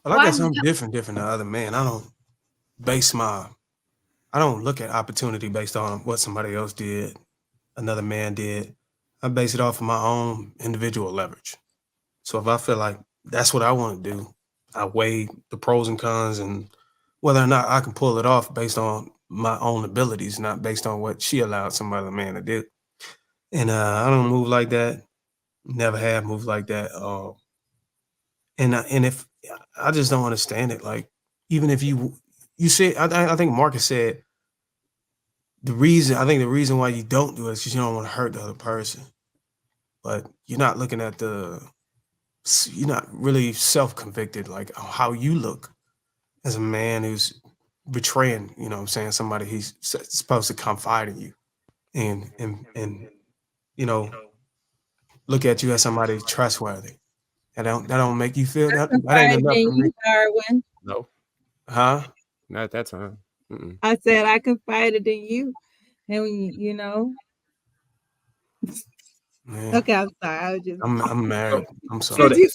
Well, I guess I'm different than other men. I don't look at opportunity based on what somebody else did, another man did. I base it off of my own individual leverage. So if I feel like that's what I want to do, I weigh the pros and cons and whether or not I can pull it off based on my own abilities, not based on what she allowed some other man to do. And I don't move like that. Never have moved like that. And if I just don't understand it, like even if you said, I think Marcus said the reason why you don't do it is because you don't want to hurt the other person, but you're not looking at you're not really self convicted like how you look as a man who's betraying, you know what I'm saying, somebody he's supposed to confide in you and you know look at you as somebody trustworthy. That don't make you feel I that ain't confided enough in for me. you, Darwin. No, Huh? not at that time. Mm-mm. I said I confided in you, and Man, Okay, I'm sorry. I was just I'm So, married. I'm so because sorry. to you.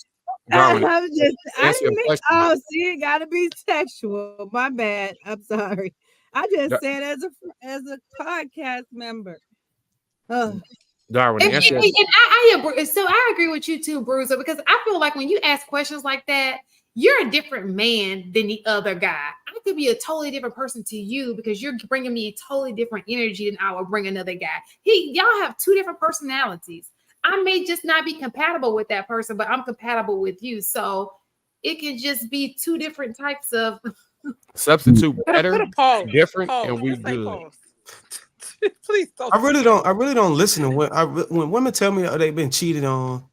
Darwin, I was just. to I answer your didn't mean. question, Oh, see, it got to be sexual. My bad. I'm sorry. I just Dar- said as a podcast member. Oh, Darwin, to And, answer and, your and I agree. So I agree with you too, Bruiser, because I feel like when you ask questions like that, you're a different man than the other guy. I could be a totally different person to you because you're bringing me a totally different energy than I would bring another guy. Y'all have two different personalities. I may just not be compatible with that person, but I'm compatible with you. So it can just be two different types of. substitute Put better, a pause. different, Pause. and we Just say good. pause. Please don't say pause. I really don't listen to when women tell me they've been cheated on.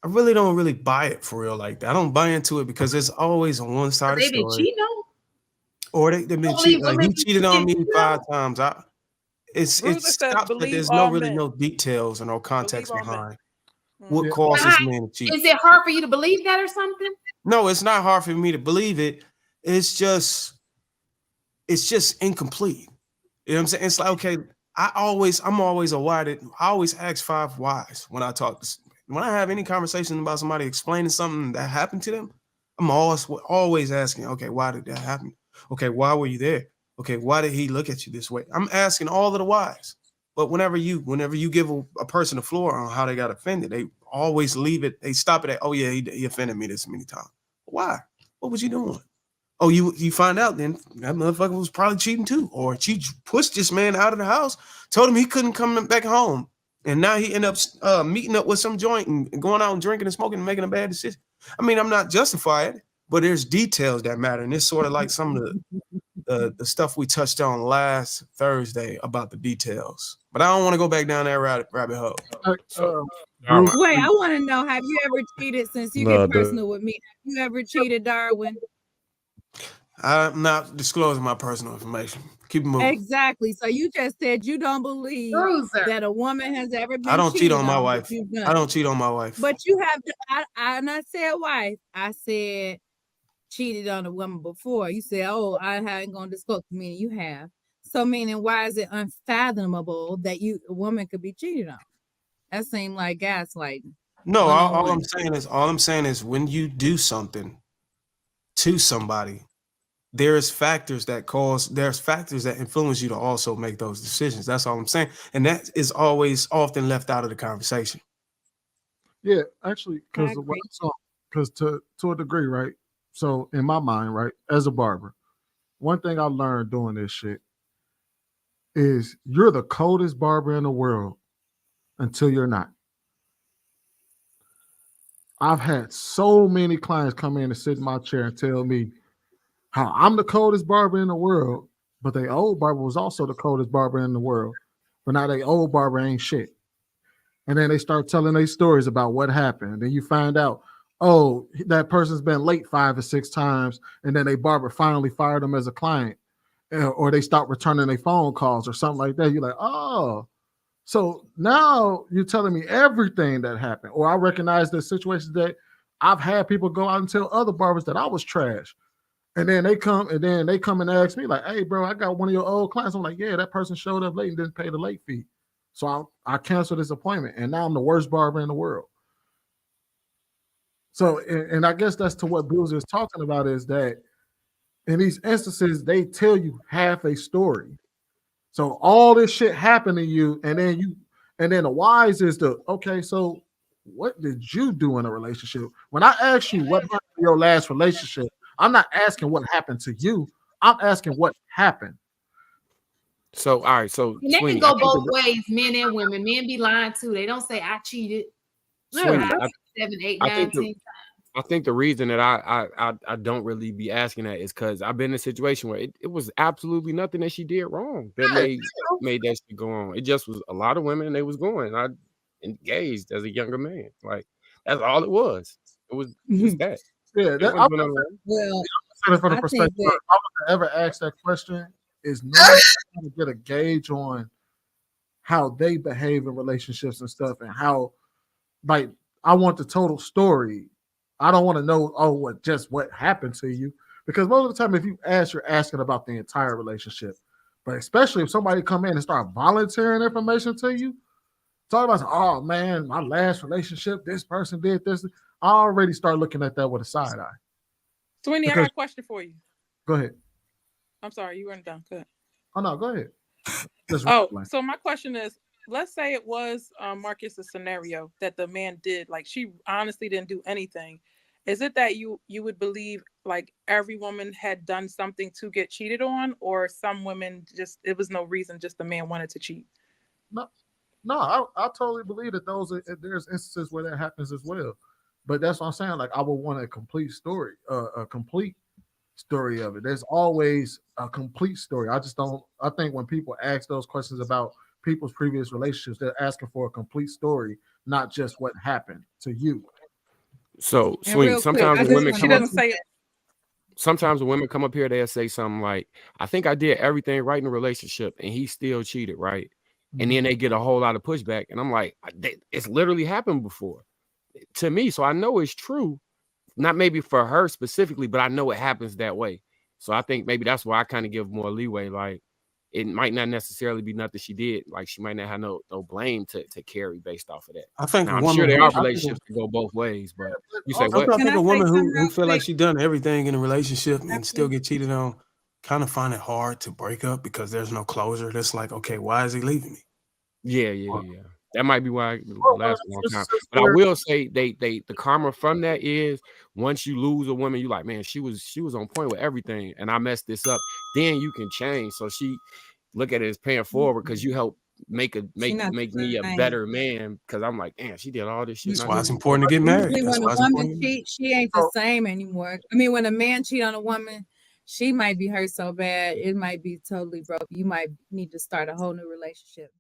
I really don't really buy it for real like that. I don't buy into it because there's always a one-sided They've been story. cheating on. Or they've been Only cheating. Like women he be cheated on cheating me too. 5 times. It Bruiser says, stops, but believe there's no all really men. no details or no Believe context all men. behind what Mm-hmm. Yeah, caused Why? this man to cheat. Is it hard for you to believe that or something? No, it's not hard for me to believe it. It's just it's just incomplete. You know what I'm saying? It's like, okay, I'm always a why did I always ask 5 whys when I talk to when I have any conversation about somebody explaining something that happened to them. I'm always asking, okay, why did that happen? Okay, why were you there? Okay, why did he look at you this way? I'm asking all of the whys. But whenever you give a person a floor on how they got offended, they always leave it. They stop it at, oh yeah, he offended me this many times. Why? What was you doing? Oh, you find out then that motherfucker was probably cheating too, or she pushed this man out of the house, told him he couldn't come back home, and now he ended up meeting up with some joint and going out and drinking and smoking and making a bad decision. I mean, I'm not justified, but there's details that matter, and it's sort of like some of the stuff we touched on last Thursday about the details. But I don't want to go back down that rabbit hole. So, Bruce, Darwin, wait. I want to know. Have you ever cheated? Since you no, get personal with me, have you ever cheated, Darwin? I'm not disclosing my personal information. Keep it moving. Exactly. So you just said you don't believe Bruiser. that a woman has ever I been don't cheat cheated on my on, but wife. you've done I it. don't cheat on my wife. But you have. I not said wife. I said cheated on a woman before. You said, "Oh, I ain't gonna disclose." Meaning you have. So meaning, why is it unfathomable that a woman could be cheated on? That seemed like gaslighting. No, One on all one. I'm saying is when you do something to somebody, there's factors that influence you to also make those decisions. That's all I'm saying. And that is always often left out of the conversation. yeah, actually, I because agree. to a degree, right? So in my mind, right, as a barber, one thing I learned doing this shit is you're the coldest barber in the world until you're not. I've had so many clients come in and sit in my chair and tell me how I'm the coldest barber in the world, but the old barber was also the coldest barber in the world. But now they old barber ain't shit. And then they start telling their stories about what happened. And then you find out, oh, that person's been late 5 or 6 times, and then they barber finally fired them as a client, or they stop returning their phone calls or something like that. You're like, oh, so now you're telling me everything that happened, or I recognize the situations that I've had people go out and tell other barbers that I was trash. And then they come and ask me like, "Hey, bro, I got one of your old clients." I'm like, "Yeah, that person showed up late and didn't pay the late fee, so I canceled this appointment, and now I'm the worst barber in the world." So, and I guess that's to what Bruiser is talking about is that in these instances, they tell you half a story. So all this shit happened to you, and then the wise is okay, so what did you do in a relationship? When I ask you what happened in your last relationship, I'm not asking what happened to you. I'm asking what happened. So all right, so And that can Sweeney, go both ways, men and women. Men be lying too. They don't say I cheated. Sweeney, 7, 8, I 9, think 10. I think the reason that I don't really be asking that is because I've been in a situation where it was absolutely nothing that she did wrong that made that shit go on. It just was a lot of women and they was going. I engaged as a younger man. Like that's all it was. It was just that. Yeah, It that, wasn't doing nothing wrong. Well, from the I perspective, think that if I was to ever ask that question, is normally trying to get a gauge on how they behave in relationships and stuff, and how, like, I want the total story. I don't want to know, what happened to you, because most of the time, if you ask, you're asking about the entire relationship. But especially if somebody come in and start volunteering information to you, talk about, oh man, my last relationship, this person did this. I already start looking at that with a side eye. Sweeney, I got a question for you. Go ahead. I'm sorry, you weren't done. Go ahead. Oh no, go ahead. So my question is, let's say it was Marcus's scenario that the man did, like she honestly didn't do anything. Is it that you would believe like every woman had done something to get cheated on, or some women just it was no reason, just the man wanted to cheat? No, I totally believe that there's instances where that happens as well. But that's what I'm saying. Like I would want a complete story, a complete story of it. There's always a complete story. I think when people ask those questions about people's previous relationships, they're asking for a complete story, not just what happened to you. So And real Sweeney, quick, I just wanna She doesn't say it. sometimes when women come up here, they'll say something like, I think I did everything right in the relationship and he still cheated, right? And then they get a whole lot of pushback. And I'm like, it's literally happened before to me. So I know it's true. Not maybe for her specifically, but I know it happens that way. So I think maybe that's why I kind of give more leeway. Like it might not necessarily be nothing she did. Like she might not have no blame to carry based off of that. I think Now, a I'm woman sure there who- are relationships that go both ways, but you say what? I Can think I a woman say something who real feel like quick? she done everything in a relationship and still Absolutely. get cheated on kind of find it hard to break up because there's no closure. That's like, okay, why is he leaving me? Yeah. That might be why it Well, lasts a long time. it's But I where- will say the karma from that is once you lose a woman, you like, man, she was on point with everything, and I messed this up. Then you can change. So she look at it as paying forward because you help make not me a the same. better man. Because I'm like, damn, she did all this shit. That's and I why it's didn't. important to get married. Usually That's when why a it's woman important. to get married. cheats, she ain't the same anymore. I mean, when a man cheat on a woman, she might be hurt so bad, it might be totally broke. You might need to start a whole new relationship.